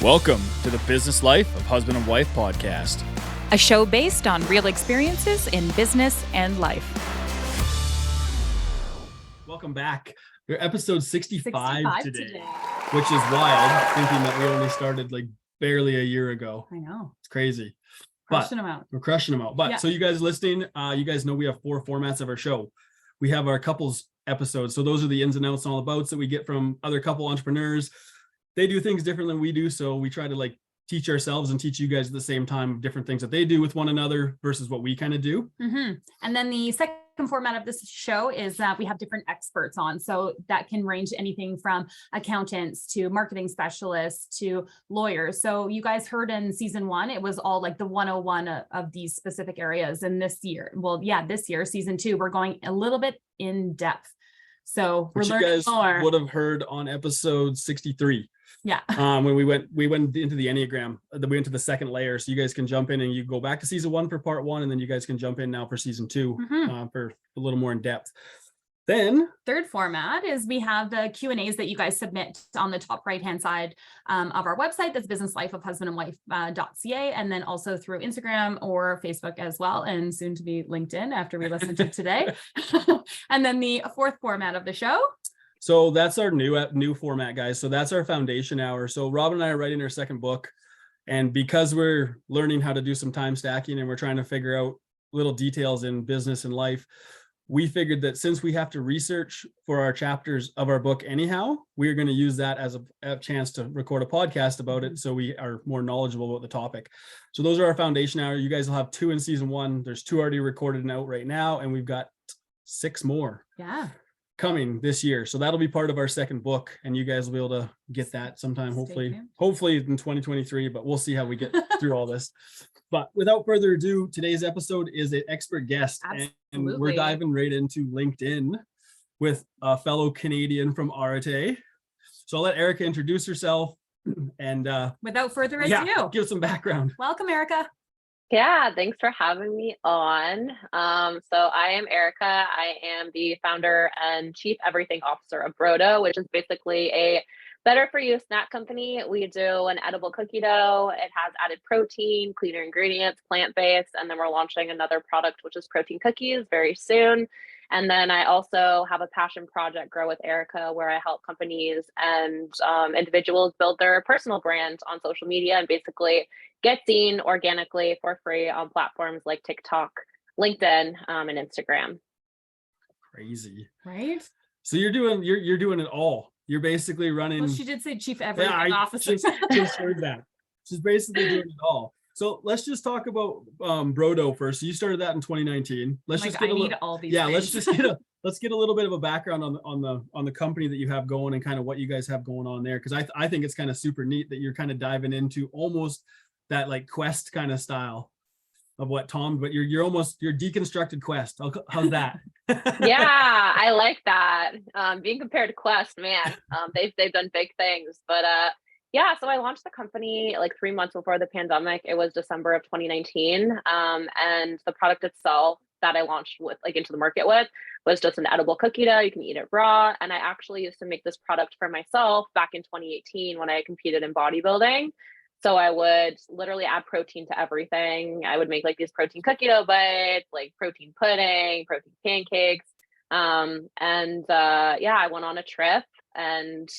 Welcome to the Business Life of Husband and Wife podcast, a show based on real experiences in business and life. Welcome back. We're episode 65 today, which is wild, thinking that we only started like barely a year ago. I know. It's crazy. Crushing them out. We're crushing them out. But yeah. So you guys listening, you guys know we have 4 formats of our show. We have our couples episodes. So those are the ins and outs and all about that we get from other couple entrepreneurs. They do things different than we do. So we try to like teach ourselves and teach you guys at the same time different things that they do with one another versus what we kind of do. Mm-hmm. And then the second format of this show is that we have different experts on. So that can range anything from accountants to marketing specialists to lawyers. So you guys heard in season 1, it was all like the 101 of these specific areas. And this year, season 2, we're going a little bit in depth. So we're learning more. You guys would have heard on episode 63. Yeah. When we went into the Enneagram, we went to the second layer. So you guys can jump in and you go back to season 1 for part 1, and then you guys can jump in now for season 2 for a little more in depth. Then third format is we have the Q&As that you guys submit on the top right-hand side of our website. That's businesslifeofhusbandandwife.ca, and then also through Instagram or Facebook as well, and soon to be LinkedIn after we listen to today. And then the fourth format of the show. So that's our new format, guys. So that's our foundation hour. So Robin and I are writing our second book. And because we're learning how to do some time stacking and we're trying to figure out little details in business and life, we figured that since we have to research for our chapters of our book anyhow, we're going to use that as a chance to record a podcast about it. So we are more knowledgeable about the topic. So those are our foundation hour. You guys will have 2 in season 1. There's 2 already recorded and out right now. And we've got 6 more. Yeah. Coming this year. So that'll be part of our second book, and you guys will be able to get that sometime, hopefully in 2023, but we'll see how we get through all this. But without further ado, today's episode is an expert guest. Absolutely. And we're diving right into LinkedIn with a fellow Canadian from Arete. So I'll let Erica introduce herself and without further ado, give some background. Welcome, Erica. Yeah, thanks for having me on. So I am Erica. I am the founder and chief everything officer of Brodo, which is basically a better for you snack company. We do an edible cookie dough. It has added protein, cleaner ingredients, plant-based, and then we're launching another product, which is protein cookies very soon. And then I also have a passion project, Grow with Erica, where I help companies and individuals build their personal brand on social media and basically get seen organically for free on platforms like TikTok, LinkedIn, and Instagram. Crazy, right? So you're doing it all. You're basically running. Well, she did say chief everything officer. Just heard that. She's basically doing it all. So let's just talk about Brodo first. So you started that in 2019. Let's get a little bit of a background on the company that you have going and kind of what you guys have going on there, because I think it's kind of super neat that you're kind of diving into almost that like Quest kind of style of what Tom, but you're deconstructed Quest. How's that? Yeah, I like that. Being compared to Quest, man, they've done big things, but yeah, so I launched the company like 3 months before the pandemic. It was December of 2019. And the product itself that I launched into the market with was just an edible cookie dough. You can eat it raw. And I actually used to make this product for myself back in 2018 when I competed in bodybuilding. So I would literally add protein to everything. I would make like these protein cookie dough bites, like protein pudding, protein pancakes. I went on a trip and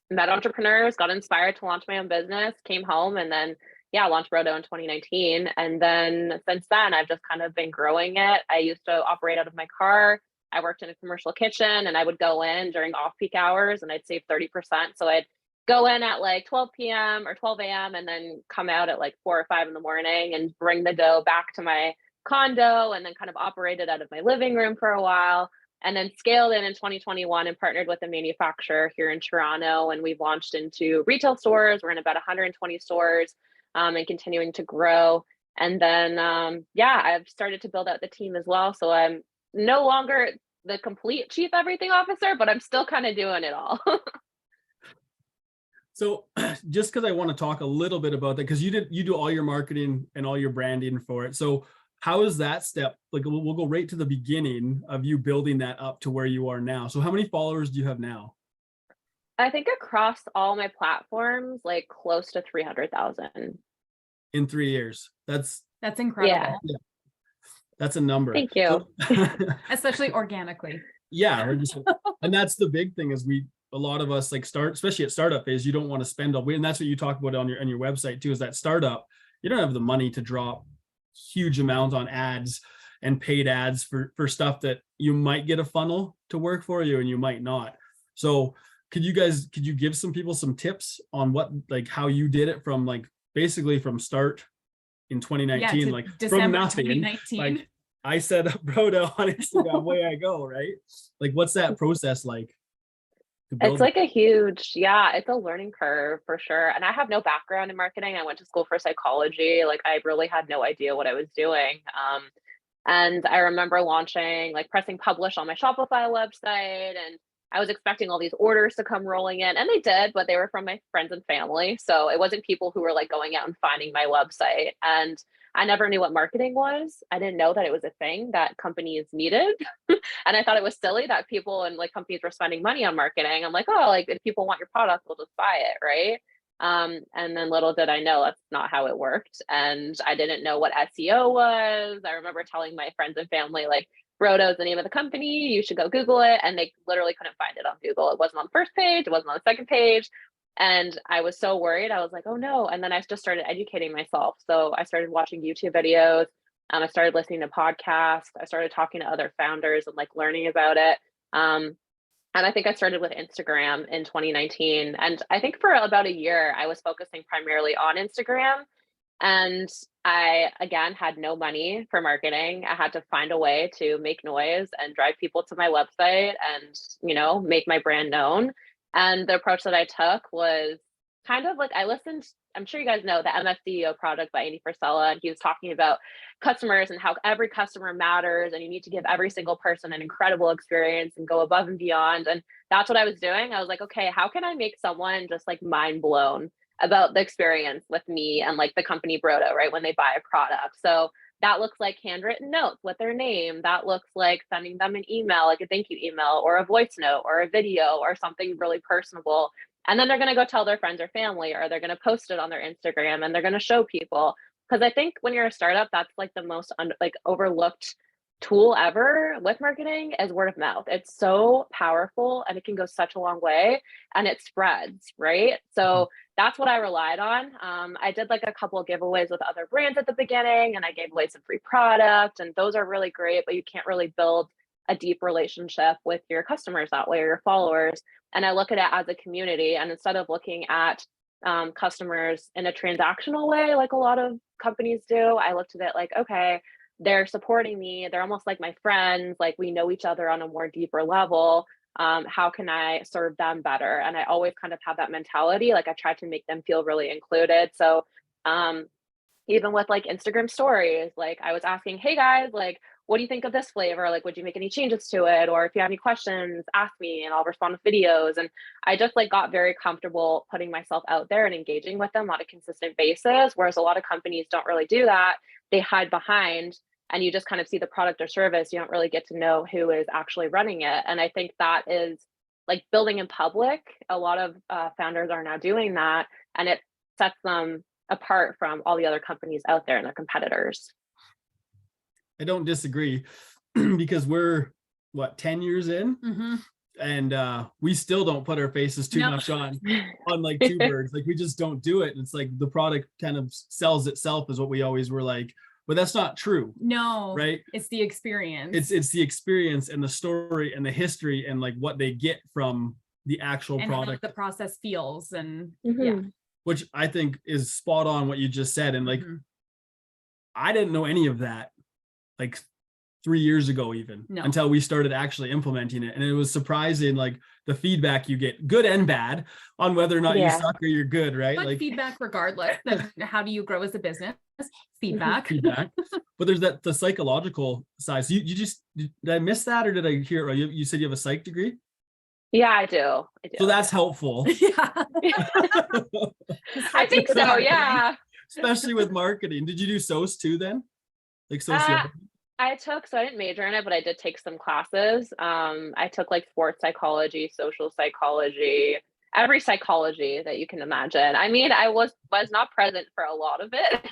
met entrepreneurs, got inspired to launch my own business, came home, and then launched Brodo in 2019. And then since then, I've just kind of been growing it. I used to operate out of my car. I worked in a commercial kitchen, and I would go in during off-peak hours and I'd save 30%. So I'd go in at like 12 p.m. or 12 a.m. and then come out at like 4 or 5 in the morning and bring the dough back to my condo, and then kind of operated out of my living room for a while. And then scaled in 2021 and partnered with a manufacturer here in Toronto. And we've launched into retail stores. We're in about 120 stores and continuing to grow. And then, I've started to build out the team as well. So I'm no longer the complete chief everything officer, but I'm still kind of doing it all. So just because I want to talk a little bit about that, because you do all your marketing and all your branding for it. So how is that step? Like we'll go right to the beginning of you building that up to where you are now. So how many followers do you have now? I think across all my platforms, like close to 300,000. in 3 years. That's That's Yeah, incredible, that's a number. thank you. So especially organically. yeah, and that's the big thing is a lot of us like start, especially at startup phase, you don't want to spend all, and that's what you talk about on your website too, is that startup, you don't have the money to drop huge amounts on ads and paid ads for stuff that you might get a funnel to work for you and you might not. So could you give some people some tips on what, like how you did it from like basically from start in 2019, to like from December nothing, 2019. like I set up Brodo on Instagram, away I go, right? Like what's that process like to It's build that? like a huge, yeah, it's a learning curve for sure. And I have no background in marketing. I went to school for psychology. Like I really had no idea what I was doing. And I remember launching, like pressing publish on my Shopify website. And I was expecting all these orders to come rolling in. And they did, but they were from my friends and family. So it wasn't people who were like going out and finding my website. And I never knew what marketing was. I didn't know that it was a thing that companies needed. And I thought it was silly that people and like companies were spending money on marketing. I'm like, oh, like if people want your product, they'll just buy it, right? And then little did I know that's not how it worked. And I didn't know what SEO was. I remember telling my friends and family, like, Brodo is the name of the company. You should go Google it. And they literally couldn't find it on Google. It wasn't on the first page, it wasn't on the second page. And I was so worried. I was like, oh no. And then I just started educating myself. So I started watching YouTube videos. I started listening to podcasts. I started talking to other founders and like learning about it. And I think I started with Instagram in 2019. And I think for about a year, I was focusing primarily on Instagram. And I, again, had no money for marketing. I had to find a way to make noise and drive people to my website and, make my brand known. And the approach that I took was kind of like I listened. I'm sure you guys know the MFCEO product by Andy Frisella, and he was talking about customers and how every customer matters, and you need to give every single person an incredible experience and go above and beyond. And that's what I was doing. I was like, okay, how can I make someone just like mind blown about the experience with me and like the company Brodo, right? When they buy a product. So that looks like handwritten notes with their name. That looks like sending them an email, like a thank you email or a voice note or a video or something really personable. And then they're going to go tell their friends or family, or they're going to post it on their Instagram and they're going to show people. Because I think when you're a startup, that's like the most overlooked tool ever with marketing is word of mouth. It's so powerful and it can go such a long way and it spreads, right? So that's what I relied on. I did like a couple of giveaways with other brands at the beginning, and I gave away some free product, and those are really great, but you can't really build a deep relationship with your customers that way or your followers. And I look at it as a community, and instead of looking at customers in a transactional way, like a lot of companies do, I looked at it like, okay, they're supporting me. They're almost like my friends. Like we know each other on a more deeper level. How can I serve them better? And I always kind of have that mentality. Like I try to make them feel really included. So even with like Instagram stories, like I was asking, hey guys, like, what do you think of this flavor? Like, would you make any changes to it? Or if you have any questions, ask me and I'll respond with videos. And I just like got very comfortable putting myself out there and engaging with them on a consistent basis. Whereas a lot of companies don't really do that. They hide behind and you just kind of see the product or service. You don't really get to know who is actually running it. And I think that is like building in public. A lot of founders are now doing that, and it sets them apart from all the other companies out there and their competitors. I don't disagree because we're what 10 years in, and we still don't put our faces too much on like two birds. Like we just don't do it. It's like the product kind of sells itself is what we always were like, but that's not true. No, right? It's the experience. It's the experience and the story and the history and like what they get from the actual and product. how the process feels and Which I think is spot on what you just said. And like I didn't know any of that like 3 years ago even until we started actually implementing it. And it was surprising, like the feedback you get, good and bad, on whether or not you suck or you're good, right? But like feedback regardless. How do you grow as a business? Feedback. But there's the psychological side. So you just, did I miss that or did I hear, you said you have a psych degree? Yeah, I do. So that's helpful. I think so. Yeah. Especially with marketing. Did you do SOS too then? Like sociology? I didn't major in it, but I did take some classes. I took like sports psychology, social psychology, every psychology that you can imagine. I mean, I was not present for a lot of it.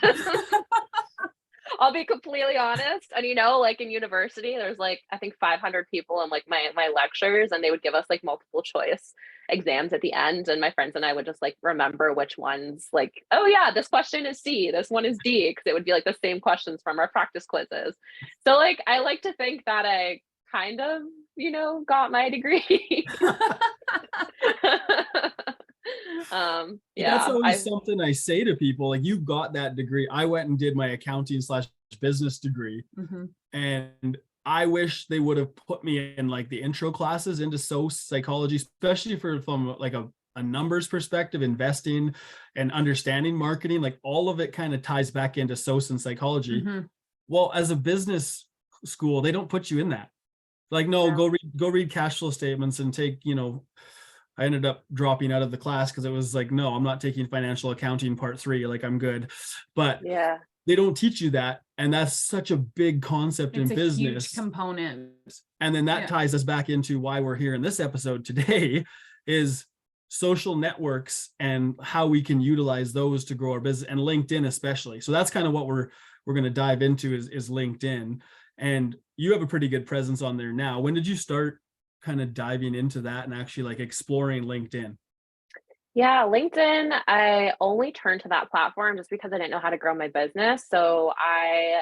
I'll be completely honest. And like in university, there's like I think 500 people in like my lectures, and they would give us like multiple choice exams at the end. And my friends and I would just like remember which ones, like, oh yeah, this question is C, this one is D, because it would be like the same questions from our practice quizzes. So like I like to think that I kind of, got my degree. That's Yeah, always something I say to people, like, you got that degree. I went and did my accounting / business degree, and I wish they would have put me in like the intro classes into psychology, especially from like a numbers perspective, investing and understanding marketing. Like all of it kind of ties back into and psychology. Well, as a business school, they don't put you in that. Like, no, go read cash flow statements and take, I ended up dropping out of the class because it was like, no, I'm not taking financial accounting part 3. Like, I'm good. But yeah, they don't teach you that. And that's such a big concept in business. Huge component. And then that ties us back into why we're here in this episode today is social networks and how we can utilize those to grow our business, and LinkedIn especially. So that's kind of what we're going to dive into is LinkedIn. And you have a pretty good presence on there now. When did you start kind of diving into that and actually like exploring LinkedIn? Yeah, LinkedIn, I only turned to that platform just because I didn't know how to grow my business. So I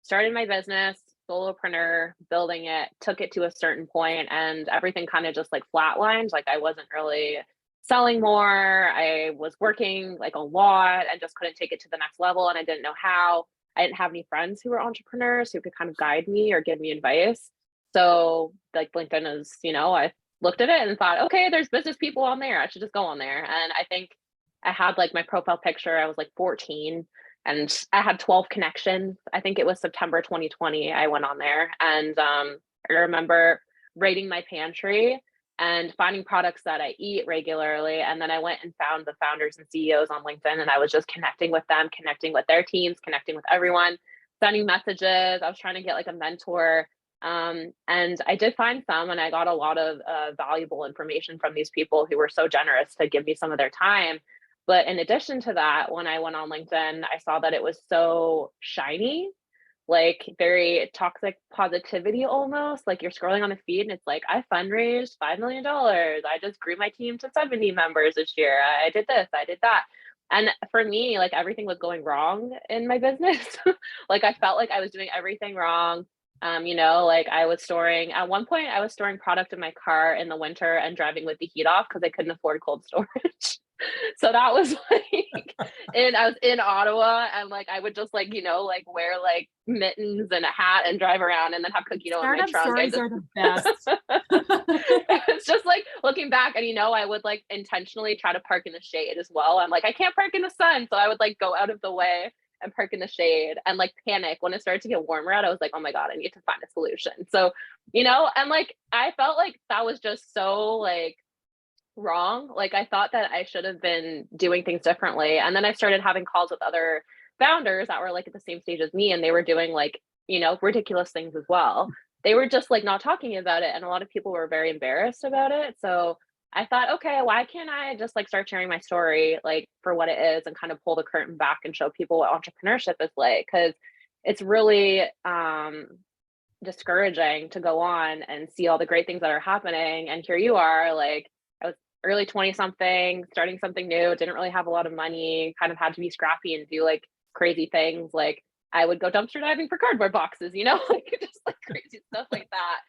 started my business, solopreneur, building it, took it to a certain point, and everything kind of just like flatlined. Like I wasn't really selling more. I was working like a lot and just couldn't take it to the next level. And I didn't know how. I didn't have any friends who were entrepreneurs who could kind of guide me or give me advice. So like LinkedIn is, I looked at it and thought, okay, there's business people on there. I should just go on there. And I think I had like my profile picture. I was like 14 and I had 12 connections. I think it was September 2020. I went on there and I remember rating my pantry and finding products that I eat regularly. And then I went and found the founders and CEOs on LinkedIn, and I was just connecting with them, connecting with their teams, connecting with everyone, sending messages. I was trying to get like a mentor. And I did find some, and I got a lot of valuable information from these people who were so generous to give me some of their time. But in addition to that, when I went on LinkedIn, I saw that it was so shiny, like very toxic positivity almost. Like you're scrolling on the feed and it's like, I fundraised $5 million. I just grew my team to 70 members this year. I did this, I did that. And for me, like everything was going wrong in my business. Like I felt like I was doing everything wrong. Like at one point I was storing product in my car in the winter and driving with the heat off because I couldn't afford cold storage. So that was like, and I was in Ottawa and like, I would just like, like wear like mittens and a hat and drive around and then have cookie dough in my trunk. Stories are the best. It's just like looking back and, I would like intentionally try to park in the shade as well. I'm like, I can't park in the sun. So I would like go out of the way and park in the shade and like panic when it started to get warmer out. I was like, oh my God, I need to find a solution. So, and like, I felt like that was just so like wrong. Like I thought that I should have been doing things differently. And then I started having calls with other founders that were like at the same stage as me. And they were doing like, ridiculous things as well. They were just like not talking about it. And a lot of people were very embarrassed about it. So I thought, okay, why can't I just like start sharing my story like for what it is and kind of pull the curtain back and show people what entrepreneurship is like? Because it's really discouraging to go on and see all the great things that are happening. And here you are, like I was early 20 something, starting something new, didn't really have a lot of money, kind of had to be scrappy and do like crazy things. Like I would go dumpster diving for cardboard boxes, like just like crazy stuff like that.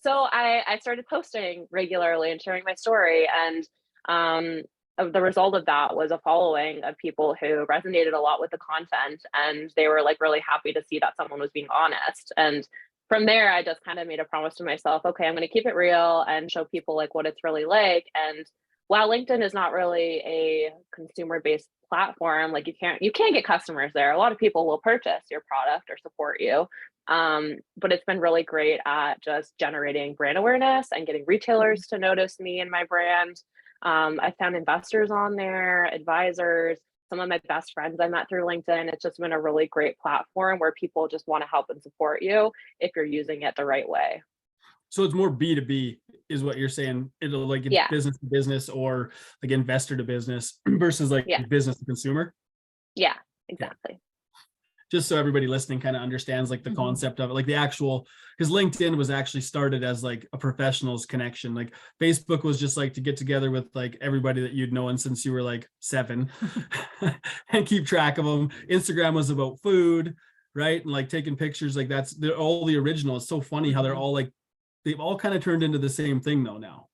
So I started posting regularly and sharing my story. And the result of that was a following of people who resonated a lot with the content. And they were like really happy to see that someone was being honest. And from there, I just kind of made a promise to myself, okay, I'm going to keep it real and show people like what it's really like. And while LinkedIn is not really a consumer-based platform, like you can't get customers there. A lot of people will purchase your product or support you. But it's been really great at just generating brand awareness and getting retailers to notice me and my brand. I found investors on there, advisors, some of my best friends I met through LinkedIn. It's just been a really great platform where people just want to help and support you if you're using it the right way. So it's more B2B is what you're saying. It'll like it's Yeah. business to business or like investor to business versus like Yeah. business to consumer. Yeah, exactly. Just so everybody listening kind of understands like the concept of it, like the actual, because LinkedIn was actually started as like a professionals connection. Like Facebook was just like to get together with like everybody that you'd known since you were like 7 and keep track of them. Instagram was about food, right? And like taking pictures, like they're all the original. It's so funny how they're all like, they've all kind of turned into the same thing though now.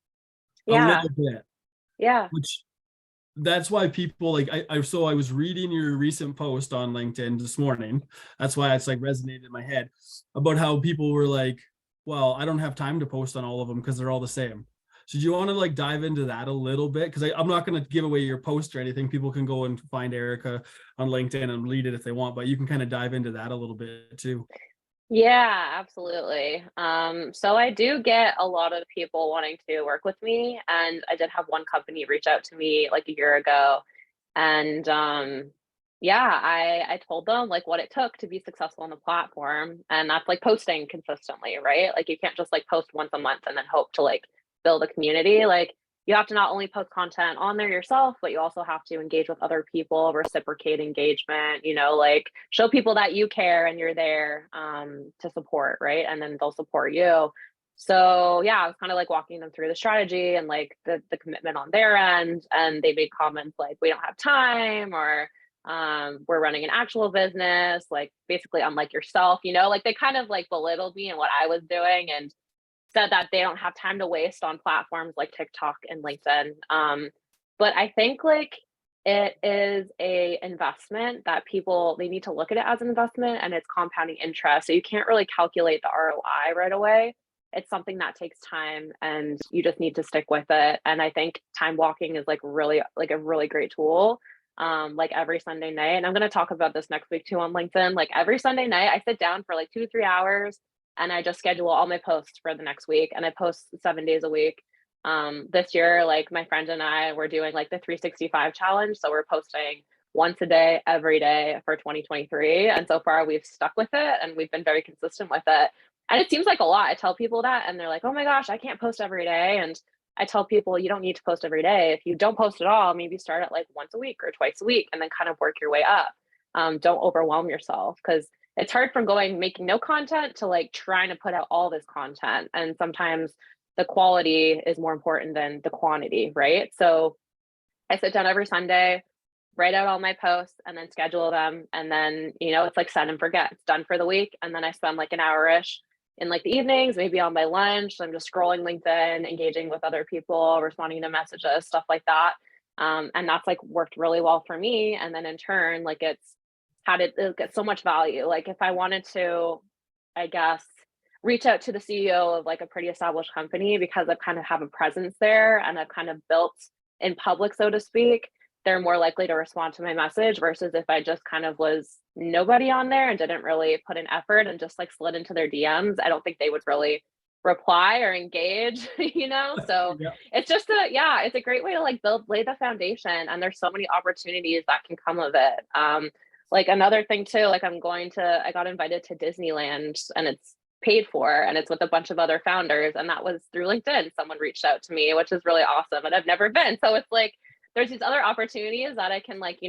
A Yeah. little bit. Yeah. Which that's why people like so I was reading your recent post on LinkedIn this morning. That's why it's like resonated in my head about how people were like, well, I don't have time to post on all of them because they're all the same. So do you want to like dive into that a little bit? Because I'm not going to give away your post or anything. People can go and find Erica on LinkedIn and read it if they want, but you can kind of dive into that a little bit too. Yeah, absolutely. So I do get a lot of people wanting to work with me, and I did have one company reach out to me like a year ago, and yeah, I told them like what it took to be successful on the platform, and that's like posting consistently, right? Like you can't just like post once a month and then hope to like build a community. Like you have to not only post content on there yourself, but you also have to engage with other people, reciprocate engagement, like show people that you care and you're there to support, right? And then they'll support you. So yeah, I was kind of like walking them through the strategy and like the commitment on their end. And they made comments like, we don't have time, or we're running an actual business, like basically unlike yourself, like they kind of like belittled me and what I was doing, and said that they don't have time to waste on platforms like TikTok and LinkedIn. But I think like it is a investment that they need to look at it as an investment, and it's compounding interest. So you can't really calculate the ROI right away. It's something that takes time, and you just need to stick with it. And I think time blocking is like really like a really great tool. Like every Sunday night, and I'm going to talk about this next week too on LinkedIn. Like every Sunday night, I sit down for like 2 to 3 hours, and I just schedule all my posts for the next week, and I post 7 days a week. This year, like my friend and I were doing like the 365 challenge. So we're posting once a day, every day for 2023. And so far we've stuck with it, and we've been very consistent with it. And it seems like a lot. I tell people that and they're like, oh my gosh, I can't post every day. And I tell people you don't need to post every day. If you don't post at all, maybe start at like once a week or twice a week and then kind of work your way up. Don't overwhelm yourself, because it's hard from making no content to like trying to put out all this content. And sometimes the quality is more important than the quantity, right? So I sit down every Sunday, write out all my posts, and then schedule them. And then, it's like set and forget. It's done for the week. And then I spend like an hour-ish in like the evenings, maybe on my lunch. I'm just scrolling LinkedIn, engaging with other people, responding to messages, stuff like that. And that's like worked really well for me. And then in turn, like it get so much value. Like if I wanted to, I guess, reach out to the CEO of like a pretty established company, because I kind of have a presence there and I've kind of built in public, so to speak, they're more likely to respond to my message versus if I just kind of was nobody on there and didn't really put an effort and just like slid into their DMs. I don't think they would really reply or engage, So Yeah. it's just it's a great way to like lay the foundation, and there's so many opportunities that can come of it. Like another thing too, like I got invited to Disneyland, and it's paid for, and it's with a bunch of other founders, and that was through LinkedIn. Someone reached out to me, which is really awesome, and I've never been. So it's like there's these other opportunities that I can like,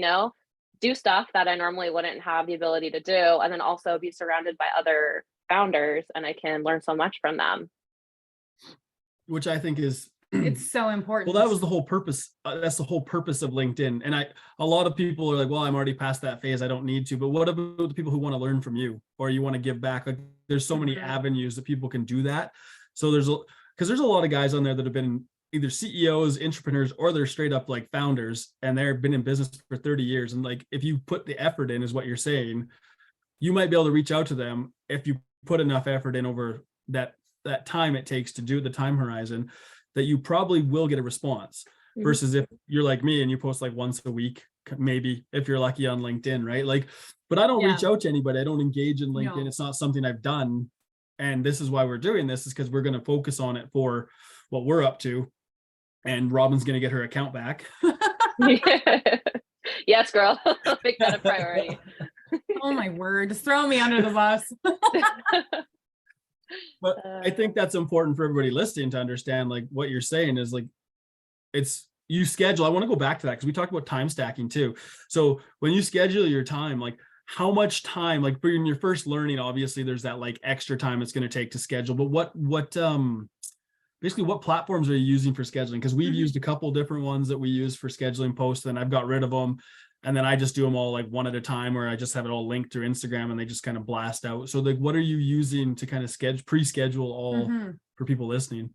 do stuff that I normally wouldn't have the ability to do, and then also be surrounded by other founders, and I can learn so much from them. Which I think is It's so important. well, that was the whole purpose. That's the whole purpose of LinkedIn. And a lot of people are like, well, I'm already past that phase. I don't need to. But what about the people who want to learn from you, or you want to give back? Like there's so many avenues that people can do that. So because there's a lot of guys on there that have been either CEOs, entrepreneurs, or they're straight up like founders, and they've been in business for 30 years. And like, if you put the effort in, is what you're saying, you might be able to reach out to them if you put enough effort in over that time it takes to do the time horizon, that you probably will get a response. Versus if you're like me and you post like once a week, maybe if you're lucky on LinkedIn, right? Like, but I don't reach out to anybody. I don't engage in LinkedIn. No. It's not something I've done. And this is why we're doing this, is because we're going to focus on it for what we're up to. And Robin's going to get her account back. Yes, girl. Make that a priority. Oh my word. Just throw me under the bus. But I think that's important for everybody listening to understand, like what you're saying is like, it's you schedule. I want to go back to that because we talked about time stacking too. So when you schedule your time, like how much time, like for your first learning, obviously there's that like extra time it's going to take to schedule, but what basically what platforms are you using for scheduling? Because we've used a couple different ones that we use for scheduling posts, and I've got rid of them. And then I just do them all like one at a time, or I just have it all linked through Instagram and they just kind of blast out. So like, what are you using to kind of pre-schedule all for people listening?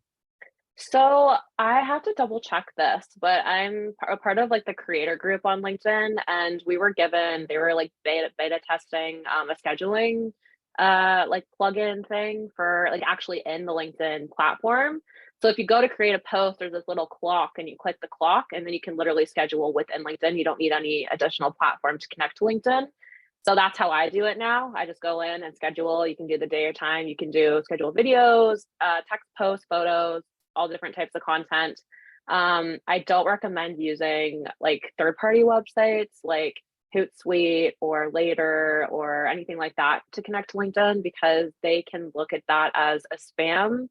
So I have to double check this, but I'm a part of like the creator group on LinkedIn, and they were like beta testing a scheduling like plugin thing for like actually in the LinkedIn platform. So if you go to create a post, there's this little clock and you click the clock and then you can literally schedule within LinkedIn. You don't need any additional platform to connect to LinkedIn. So that's how I do it now. I just go in and schedule. You can do the day or time. You can schedule videos, text posts, photos, all different types of content. I don't recommend using like third-party websites like Hootsuite or Later or anything like that to connect to LinkedIn, because they can look at that as a spam,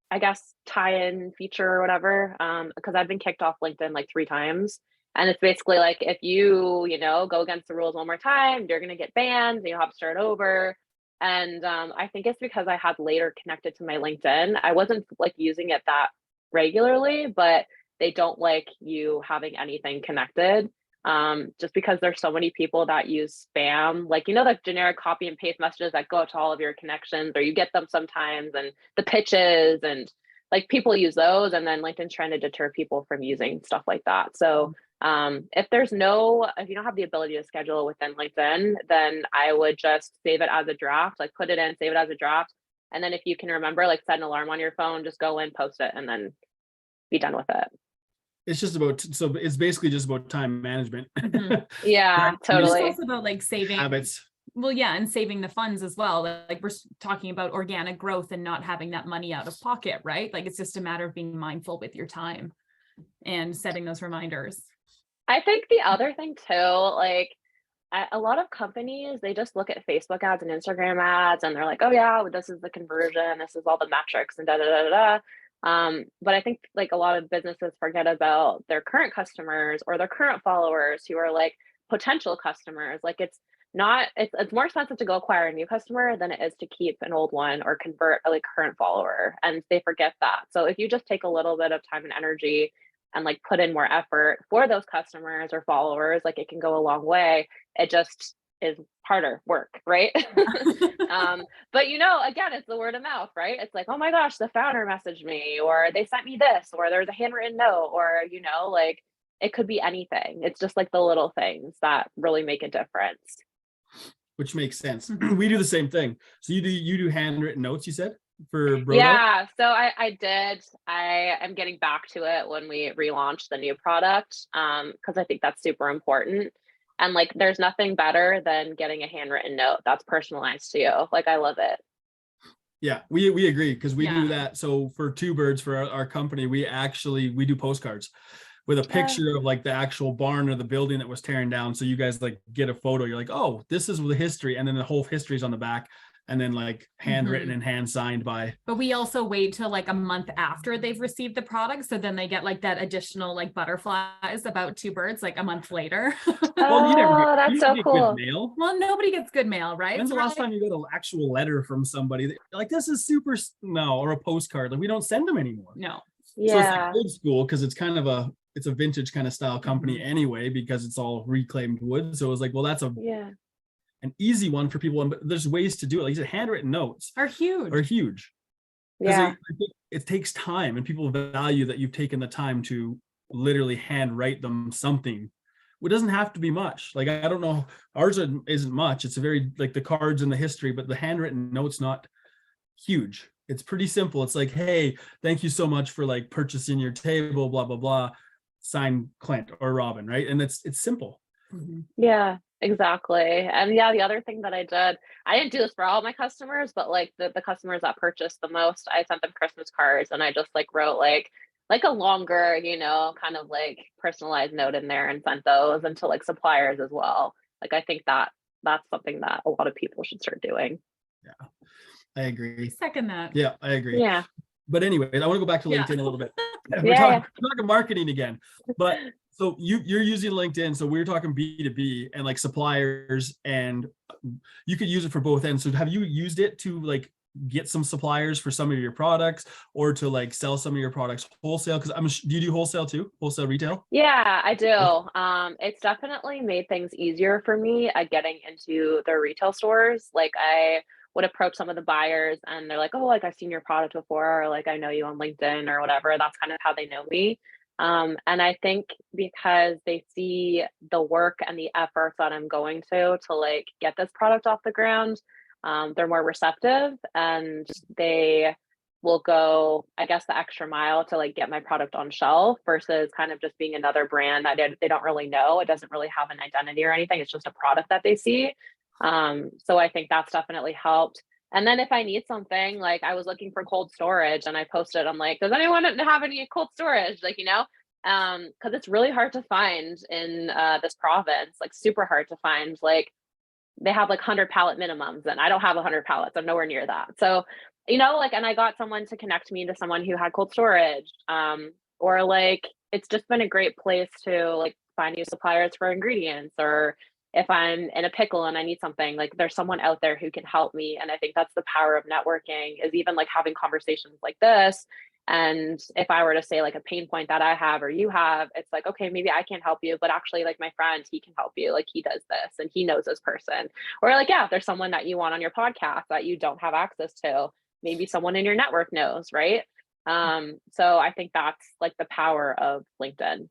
I guess, tie-in feature or whatever. Because I've been kicked off LinkedIn like 3 times. And it's basically like, if you go against the rules one more time, you're going to get banned and you'll have to start over. And I think it's because I had Later connected to my LinkedIn. I wasn't like using it that regularly, but they don't like you having anything connected, just because there's so many people that use spam, like, the generic copy and paste messages that go to all of your connections, or you get them sometimes, and the pitches, and like people use those, and then LinkedIn's trying to deter people from using stuff like that. So if you don't have the ability to schedule within LinkedIn, then I would just save it as a draft, like put it in, save it as a draft. And then if you can remember, like set an alarm on your phone, just go in, post it, and then be done with it. It's just about, so it's basically just about time management. Yeah, totally. It's also about like saving habits. Well, yeah, and saving the funds as well. Like we're talking about organic growth and not having that money out of pocket, right? Like it's just a matter of being mindful with your time and setting those reminders. I think the other thing too, like a lot of companies, they just look at Facebook ads and Instagram ads and they're like, oh yeah, well, this is the conversion, this is all the metrics and da da da da. But I think like a lot of businesses forget about their current customers or their current followers who are like potential customers. Like it's more expensive to go acquire a new customer than it is to keep an old one or convert a like current follower. And they forget that. So if you just take a little bit of time and energy and like put in more effort for those customers or followers, like it can go a long way. It just is harder work, right? But again, it's the word of mouth, right? It's like, oh my gosh, the founder messaged me, or they sent me this, or there's a handwritten note, or like it could be anything. It's just like the little things that really make a difference. Which makes sense. We do the same thing. So you do handwritten notes, you said, for Brodo? Yeah, so I did. I am getting back to it when we relaunch the new product, because I think that's super important. And like, there's nothing better than getting a handwritten note that's personalized to you. Like, I love it. Yeah, we agree, because we do that. So for Two Birds, for our company, we do postcards with a picture of like the actual barn or the building that was tearing down. So you guys like get a photo. You're like, oh, this is the history, and then the whole history is on the back, and then like handwritten and hand signed by. But we also wait till like a month after they've received the product, so then they get like that additional like butterflies about Two Birds like a month later. Well, that's so cool. Good mail. Well, nobody gets good mail, right? When's the last time you got an actual letter from somebody like, this is super, no, or a postcard? Like, we don't send them anymore. No. Yeah. So it's like old school, because it's kind of a vintage kind of style company anyway, because it's all reclaimed wood. So it was like, well, that's an easy one for people, but there's ways to do it. Like you said, handwritten notes are huge. Yeah, it takes time, and people value that you've taken the time to literally handwrite them something. It doesn't have to be much. Like, I don't know, ours isn't much. It's a very like the cards and the history, but the handwritten note's not huge. It's pretty simple. It's like, hey, thank you so much for like purchasing your table, blah blah blah, signed Clint or Robin, right? And it's simple. Yeah, exactly. And yeah, the other thing that I didn't do this for all my customers, but like the customers that purchased the most, I sent them Christmas cards, and I just like wrote like a longer, kind of like personalized note in there, and sent those into like suppliers as well. Like, I think that that's something that a lot of people should start doing. Yeah. I agree. Second that. Yeah, I agree. Yeah. But anyway, I want to go back to Yeah. LinkedIn a little bit. We're Yeah. talking marketing again, but so you're using LinkedIn. So we're talking B2B and like suppliers, and you could use it for both ends. So have you used it to like get some suppliers for some of your products, or to like sell some of your products wholesale? Because do you do wholesale too? Wholesale retail? Yeah, I do. It's definitely made things easier for me at getting into the retail stores. Like I would approach some of the buyers and they're like, oh, like I've seen your product before, or like I know you on LinkedIn or whatever. That's kind of how they know me. And I think because they see the work and the effort that I'm going to like get this product off the ground, they're more receptive and they will go, I guess, the extra mile to like get my product on shelf versus kind of just being another brand that they don't really know. It doesn't really have an identity or anything. It's just a product that they see. So I think that's definitely helped. And then if I need something, like I was looking for cold storage and I posted, I'm like, does anyone have any cold storage? Like, because it's really hard to find in this province, like super hard to find. Like they have like 100 pallet minimums and I don't have 100 pallets. I'm nowhere near that. So, like, and I got someone to connect me to someone who had cold storage. Or like, it's just been a great place to like find new suppliers for ingredients, or if I'm in a pickle and I need something, like there's someone out there who can help me. And I think that's the power of networking, is even like having conversations like this. And if I were to say like a pain point that I have or you have, it's like, okay, maybe I can't help you, but actually like my friend, he can help you. Like he does this and he knows this person. Or like, yeah, if there's someone that you want on your podcast that you don't have access to, maybe someone in your network knows, right? So I think that's like the power of LinkedIn.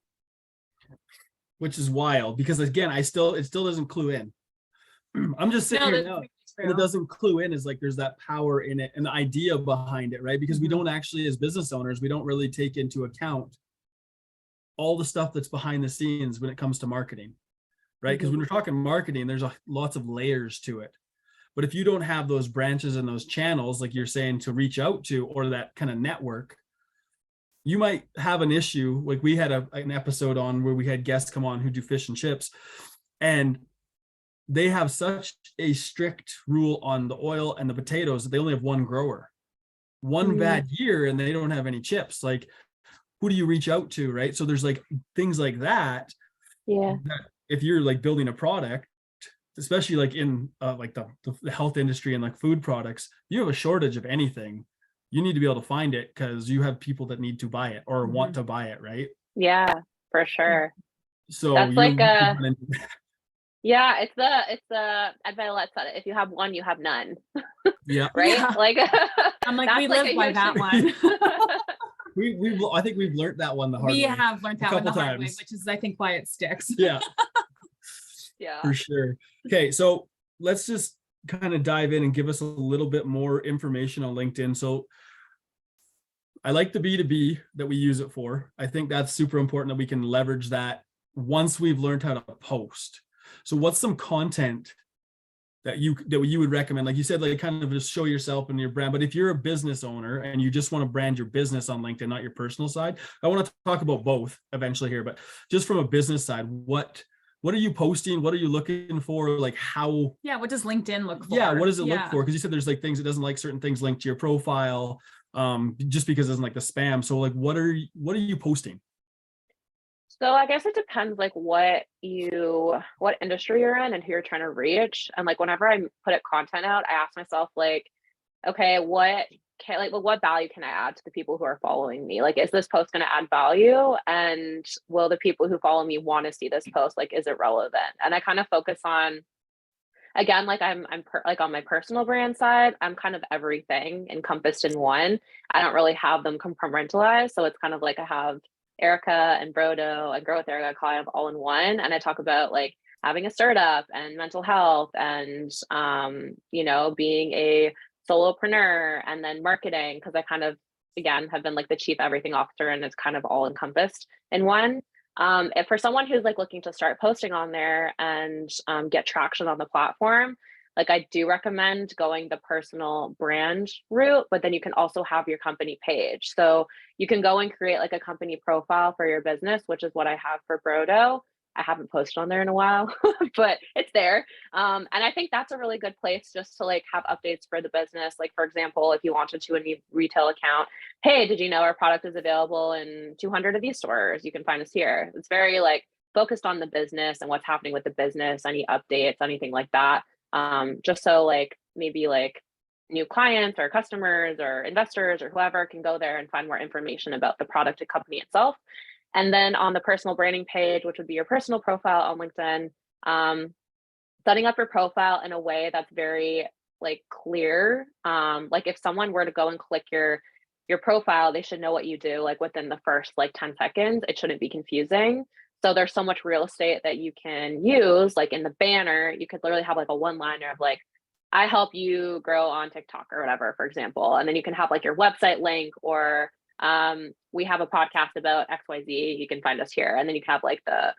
Which is wild because again, it still doesn't clue in. I'm just sitting here now. And it doesn't clue in is like there's that power in it and the idea behind it, right? Because we don't actually, as business owners, we don't really take into account all the stuff that's behind the scenes when it comes to marketing, right? Because when we're talking marketing, there's lots of layers to it. But if you don't have those branches and those channels, like you're saying, to reach out to, or that kind of network, you might have an issue. Like we had an episode on where we had guests come on who do fish and chips, and they have such a strict rule on the oil and the potatoes that they only have one grower. One bad year and they don't have any chips. Like, who do you reach out to, right? So there's like things like that. Yeah. That if you're like building a product, especially like in like the health industry and like food products, you have a shortage of anything. You need to be able to find it because you have people that need to buy it or want to buy it, right? Yeah, for sure. So That's like yeah, it's the Ed Violet said it. If you have one, you have none. Yeah. Right? Yeah. Like I'm like, we live by that one. I think we've learned that one the hard way. We have learned that one the hard way, times. which is I think why it sticks. Yeah. Yeah. For sure. Okay, so let's just kind of dive in and give us a little bit more information on LinkedIn. So I like the B2B that we use it for. I think that's super important that we can leverage that once we've learned how to post. So what's some content that you would recommend? Like you said, like kind of just show yourself and your brand. But if you're a business owner and you just want to brand your business on LinkedIn, not your personal side, I want to talk about both eventually here. But just from a business side, what are you posting? What are you looking for? Like how? Yeah. What does LinkedIn look for? Yeah. What does it look for? Because you said there's like things it doesn't like certain things linked to your profile, just because it doesn't like the spam. So like, what are you posting? So I guess it depends like what industry you're in and who you're trying to reach. And like whenever I put content out, I ask myself like, okay, what value can I add to the people who are following me? Like, is this post going to add value? And will the people who follow me want to see this post? Like, is it relevant? And I kind of focus on, again, like like on my personal brand side, I'm kind of everything encompassed in one. I don't really have them compartmentalized. So it's kind of like I have Erica and Brodo and Grow with Erica kind of all in one. And I talk about like having a startup and mental health and, being a solopreneur and then marketing. Cause I kind of, again, have been like the chief everything officer and it's kind of all encompassed in one. If for someone who's like looking to start posting on there and get traction on the platform, like I do recommend going the personal brand route, but then you can also have your company page. So you can go and create like a company profile for your business, which is what I have for Brodo. I haven't posted on there in a while, but it's there. And I think that's a really good place just to like have updates for the business. Like, for example, if you wanted to a new retail account, hey, did you know our product is available in 200 of these stores? You can find us here. It's very like focused on the business and what's happening with the business, any updates, anything like that. Just so like maybe like new clients or customers or investors or whoever can go there and find more information about the product and company itself. And then on the personal branding page, which would be your personal profile on LinkedIn, setting up your profile in a way that's very like clear. Like if someone were to go and click your profile, they should know what you do like within the first like 10 seconds. It shouldn't be confusing. So there's so much real estate that you can use. Like in the banner, you could literally have like a one-liner of like, I help you grow on TikTok or whatever, for example. And then you can have like your website link, or we have a podcast about XYZ. You can find us here. And then you can have like the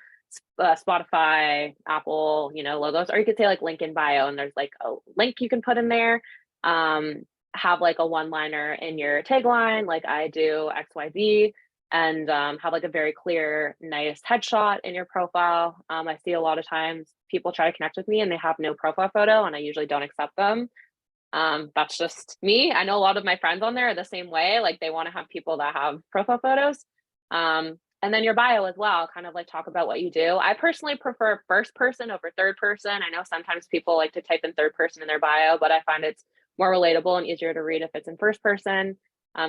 Spotify, Apple, logos, or you could say like link in bio, and there's like a link you can put in there. Have like a one-liner in your tagline, like I do XYZ, and have like a very clear, nice headshot in your profile. I see a lot of times people try to connect with me and they have no profile photo, and I usually don't accept them. That's just me. I know a lot of my friends on there are the same way. Like they want to have people that have profile photos. And then your bio as well, kind of like talk about what you do. I personally prefer first person over third person. I know sometimes people like to type in third person in their bio, but I find it's more relatable and easier to read if it's in first person.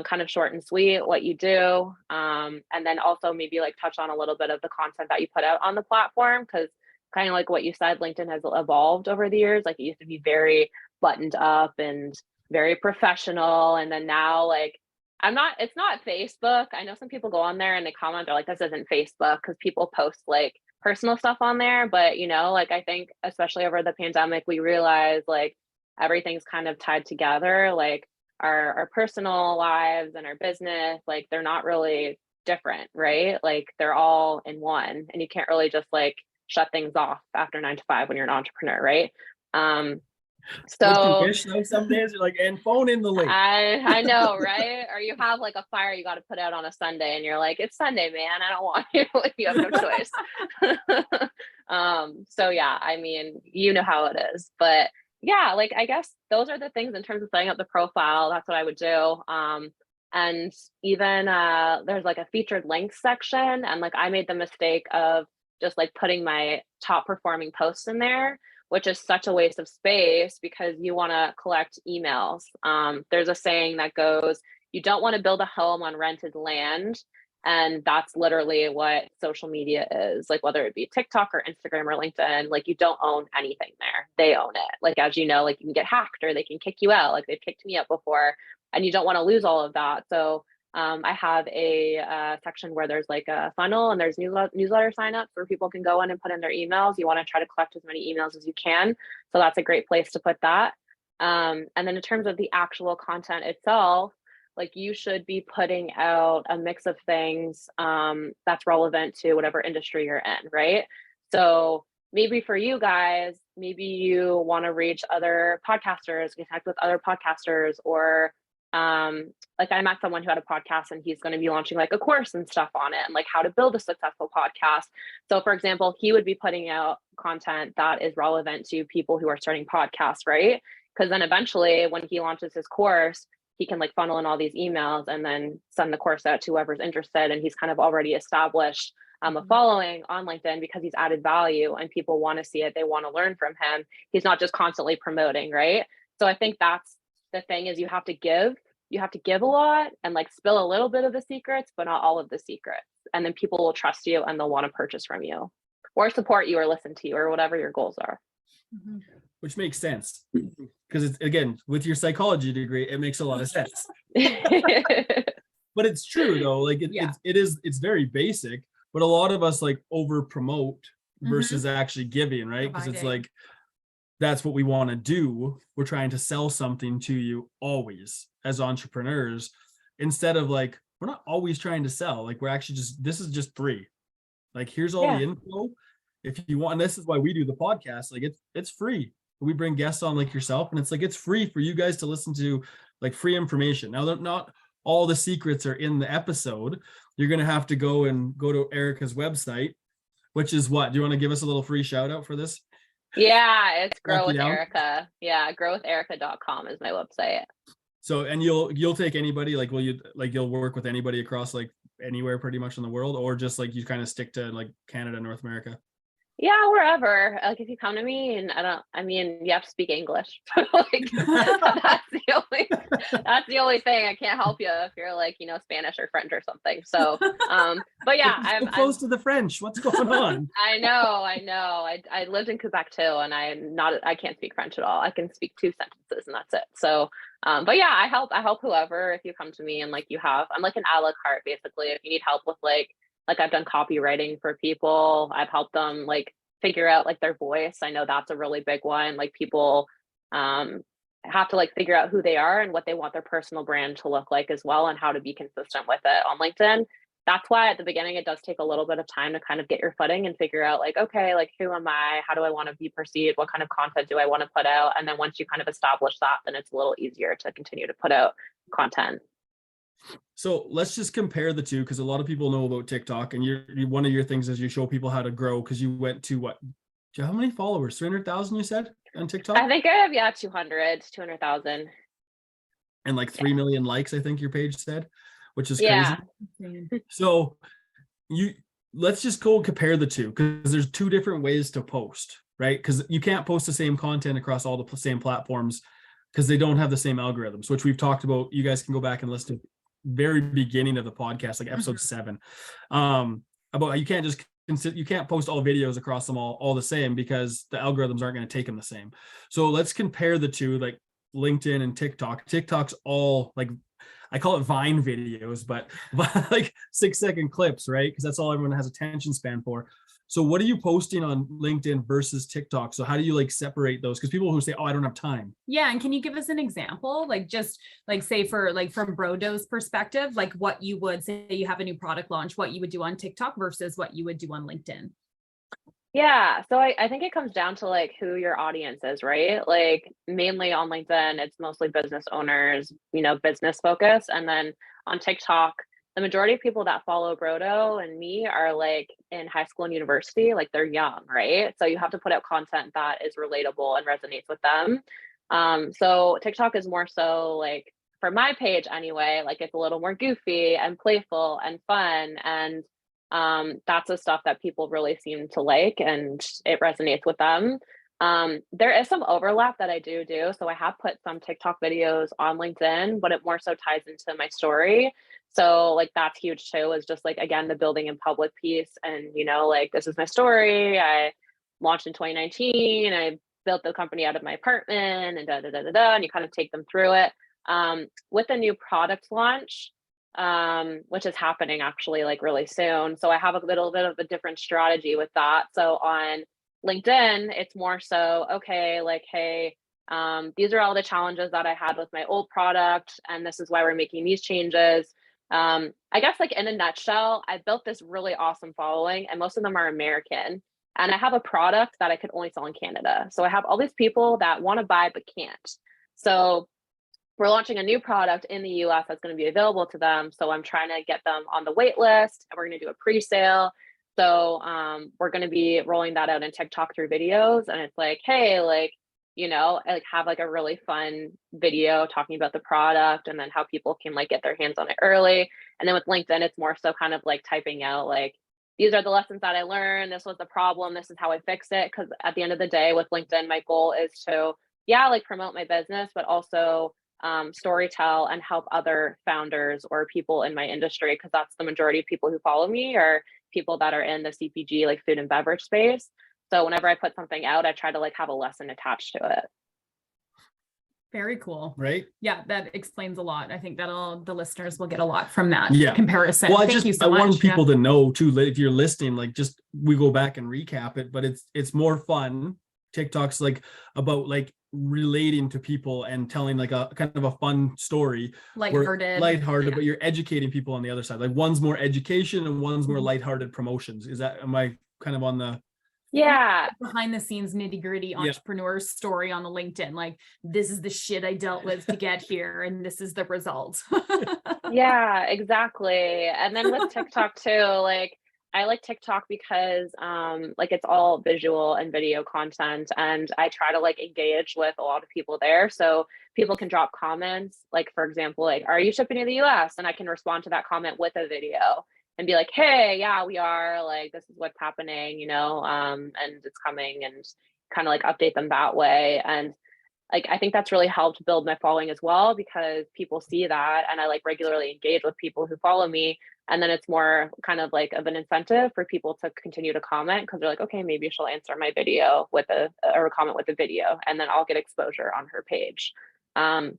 Kind of short and sweet what you do. And then also maybe like touch on a little bit of the content that you put out on the platform, because kind of like what you said, LinkedIn has evolved over the years. Like it used to be very buttoned up and very professional. And then now like it's not Facebook. I know some people go on there and they comment, they're like, this isn't Facebook, because people post like personal stuff on there. But like I think especially over the pandemic, we realized like everything's kind of tied together. Like our personal lives and our business, like they're not really different, right? Like they're all in one, and you can't really just like shut things off after 9 to 5 when you're an entrepreneur, right? So some days you're like, and phone in the link. I know, right? Or you have like a fire you got to put out on a Sunday, and you're like, it's Sunday, man, I don't want you. You have no choice. So yeah, I mean, you know how it is, but yeah, like I guess those are the things in terms of setting up the profile. That's what I would do. And even there's like a featured links section, and like I made the mistake of just like putting my top performing posts in there, which is such a waste of space because you want to collect emails. There's a saying that goes, you don't want to build a home on rented land. And that's literally what social media is. Like whether it be TikTok or Instagram or LinkedIn, like you don't own anything there. They own it. Like, as you know, like you can get hacked or they can kick you out. Like they've kicked me out before, and you don't want to lose all of that. So I have a section where there's like a funnel, and there's newsletter signups where people can go in and put in their emails. You want to try to collect as many emails as you can. So that's a great place to put that. And then in terms of the actual content itself, like you should be putting out a mix of things that's relevant to whatever industry you're in, right? So maybe for you guys, maybe you want to reach other podcasters, connect with other podcasters, or like I met someone who had a podcast and he's going to be launching like a course and stuff on it, and like how to build a successful podcast. So for example, he would be putting out content that is relevant to people who are starting podcasts, right? Because then eventually when he launches his course, he can like funnel in all these emails and then send the course out to whoever's interested. And he's kind of already established a following on LinkedIn because he's added value and people want to see it. They want to learn from him. He's not just constantly promoting, right? So I think that's the thing, is you have to give a lot and like spill a little bit of the secrets, but not all of the secrets. And then people will trust you and they'll want to purchase from you or support you or listen to you or whatever your goals are. Which makes sense, because it's, again, with your psychology degree, it makes a lot of sense. But it's true though, like it's very basic, but a lot of us like over promote versus actually giving, right? Because it's like, that's what we want to do. We're trying to sell something to you always as entrepreneurs, instead of like, we're not always trying to sell. Like we're actually this is just free. Like, here's all the info. If you want, and this is why we do the podcast, like it's free. We bring guests on like yourself, and it's like, it's free for you guys to listen to, like free information. Now, not all the secrets are in the episode. You're going to have to go to Erica's website, which is what? Do you want to give us a little free shout out for this? Yeah, it's Track Grow you with down? Erica. Yeah, growwitherica.com is my website. So, and you'll take anybody, like, will you, like, you'll work with anybody across like anywhere pretty much in the world, or just like you kind of stick to like Canada, North America? Yeah, wherever. Like if you come to me and I mean, you have to speak English. Like that's the only thing. I can't help you if you're like, Spanish or French or something. So, but yeah, It's so close to the French. What's going on? I know. I lived in Quebec too, and I can't speak French at all. I can speak 2 sentences and that's it. So, but yeah, I help whoever, if you come to me and like I'm like an a la carte basically. If you need help with like I've done copywriting for people, I've helped them like figure out like their voice. I know that's a really big one. Like people have to like figure out who they are and what they want their personal brand to look like as well, and how to be consistent with it on LinkedIn. That's why at the beginning it does take a little bit of time to kind of get your footing and figure out like, okay, like who am I? How do I want to be perceived? What kind of content do I want to put out? And then once you kind of establish that, then it's a little easier to continue to put out content. So let's just compare the two, because a lot of people know about TikTok, and one of your things is you show people how to grow, because you went to what? Do you have how many followers? 300,000 you said on TikTok? I think I have 200,000. And like 3 million likes, I think your page said, which is Yeah. crazy. So let's just go compare the two, because there's two different ways to post, right? Because you can't post the same content across all the same platforms, because they don't have the same algorithms, which we've talked about. You guys can go back and listen to very beginning of the podcast, like episode 7, about you can't post all videos across them all the same, because the algorithms aren't going to take them the same. So let's compare the two, like LinkedIn and TikTok. TikTok's all like, I call it Vine videos, but like 6-second clips, right? Because that's all everyone has attention span for. So what are you posting on LinkedIn versus TikTok? So how do you like separate those? Because people who say, oh, I don't have time. Yeah. And can you give us an example? Like just like say for like from Brodo's perspective, like what you would say you have a new product launch, what you would do on TikTok versus what you would do on LinkedIn. Yeah. So I think it comes down to like who your audience is, right? Like mainly on LinkedIn, it's mostly business owners, business focus. And then on TikTok, the majority of people that follow Brodo and me are like in high school and university, like they're young, right? So you have to put out content that is relatable and resonates with them. So TikTok is more so like, for my page anyway, like it's a little more goofy and playful and fun. And that's the stuff that people really seem to like, and it resonates with them. There is some overlap that I do. So I have put some TikTok videos on LinkedIn, but it more so ties into my story. So like that's huge too, is just like, again, the building in public piece. And, like this is my story. I launched in 2019. I built the company out of my apartment and and you kind of take them through it. With the new product launch, which is happening actually like really soon. So I have a little bit of a different strategy with that. So on LinkedIn, it's more so, okay, like, hey, these are all the challenges that I had with my old product, and this is why we're making these changes. I guess like in a nutshell, I built this really awesome following, and most of them are American. And I have a product that I could only sell in Canada. So I have all these people that want to buy but can't. So we're launching a new product in the US that's going to be available to them. So I'm trying to get them on the wait list, and we're going to do a pre-sale. So we're going to be rolling that out in TikTok through videos. And it's like, hey, like, like have like a really fun video talking about the product, and then how people can like get their hands on it early. And then with LinkedIn, it's more so kind of like typing out like, these are the lessons that I learned. This was the problem. This is how I fixed it. Because at the end of the day with LinkedIn, my goal is to, like promote my business, but also storytell and help other founders or people in my industry, because that's the majority of people who follow me are people that are in the CPG, like food and beverage space. So whenever I put something out, I try to like have a lesson attached to it. Very cool. Right? Yeah, that explains a lot. I think the listeners will get a lot from that comparison. Well, Thank you so much. I want people to know too, if you're listening, like just we go back and recap it, but it's more fun. TikTok's like about like relating to people and telling like a kind of a fun story, lighthearted, but you're educating people on the other side. Like one's more education and one's more lighthearted promotions. Am I kind of on the behind the scenes nitty gritty entrepreneur story on the LinkedIn? Like, this is the shit I dealt with to get here, and this is the result. Yeah, exactly. And then with TikTok too, like I like TikTok because like it's all visual and video content, and I try to like engage with a lot of people there. So people can drop comments, like for example, like, are you shipping to the US? And I can respond to that comment with a video and be like, hey, yeah, we are, like, this is what's happening, and it's coming, and kind of like update them that way. And like I think that's really helped build my following as well, because people see that, and I like regularly engage with people who follow me, and then it's more kind of like of an incentive for people to continue to comment, because they're like, okay, maybe she'll answer my video with a comment with a video, and then I'll get exposure on her page. So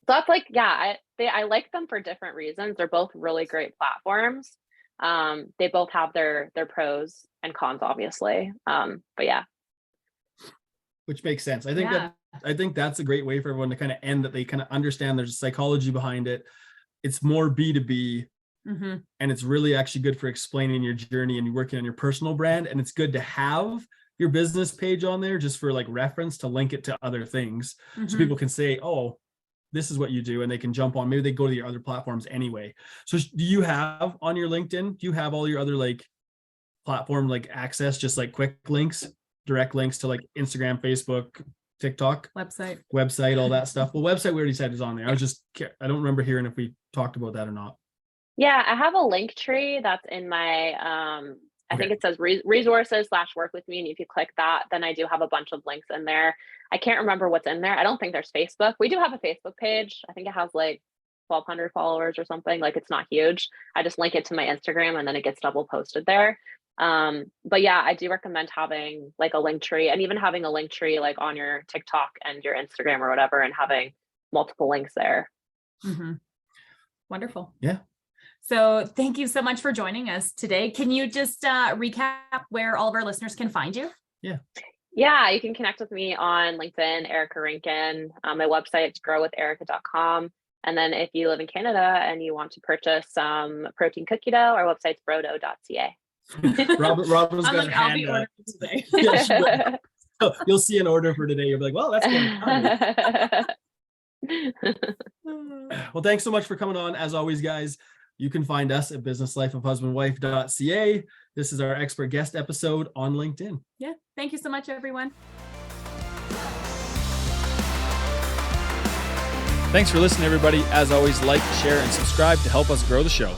that's like, yeah, I like them for different reasons. They're both really great platforms. They both have their pros and cons, obviously. But yeah. Which makes sense. I think that's a great way for everyone to kind of end, that they kind of understand there's a psychology behind it. It's more B2B, and it's really actually good for explaining your journey and you're working on your personal brand. And it's good to have your business page on there just for like reference, to link it to other things. So people can say, oh, this is what you do, and they can jump on. Maybe they go to your other platforms anyway. So do you have on your LinkedIn, do you have all your other like platform like access, just like quick links, direct links to like Instagram, Facebook, TikTok, website, all that stuff? Well, website we already said is on there. I don't remember hearing if we talked about that or not. Yeah, I have a link tree that's in my I think it says resources/work with me. And if you click that, then I do have a bunch of links in there. I can't remember what's in there. I don't think there's Facebook. We do have a Facebook page. I think it has like 1,200 followers or something. Like, it's not huge. I just link it to my Instagram, and then it gets double posted there. But yeah, I do recommend having like a link tree, and even having a link tree like on your TikTok and your Instagram or whatever, and having multiple links there. Wonderful. Yeah. So thank you so much for joining us today. Can you just recap where all of our listeners can find you? Yeah, you can connect with me on LinkedIn, Erica Rankin. My website's growwitherica.com. And then if you live in Canada and you want to purchase some protein cookie dough, our website's brodo.ca. Robin's I'm got like, her I'll be hand up. ordering today. Yeah, you'll see an order for today. You'll be like, well, that's good. Well, thanks so much for coming on. As always, guys, you can find us at businesslifeofhusbandwife.ca. This is our expert guest episode on LinkedIn. Yeah. Thank you so much, everyone. Thanks for listening, everybody. As always, like, share, and subscribe to help us grow the show.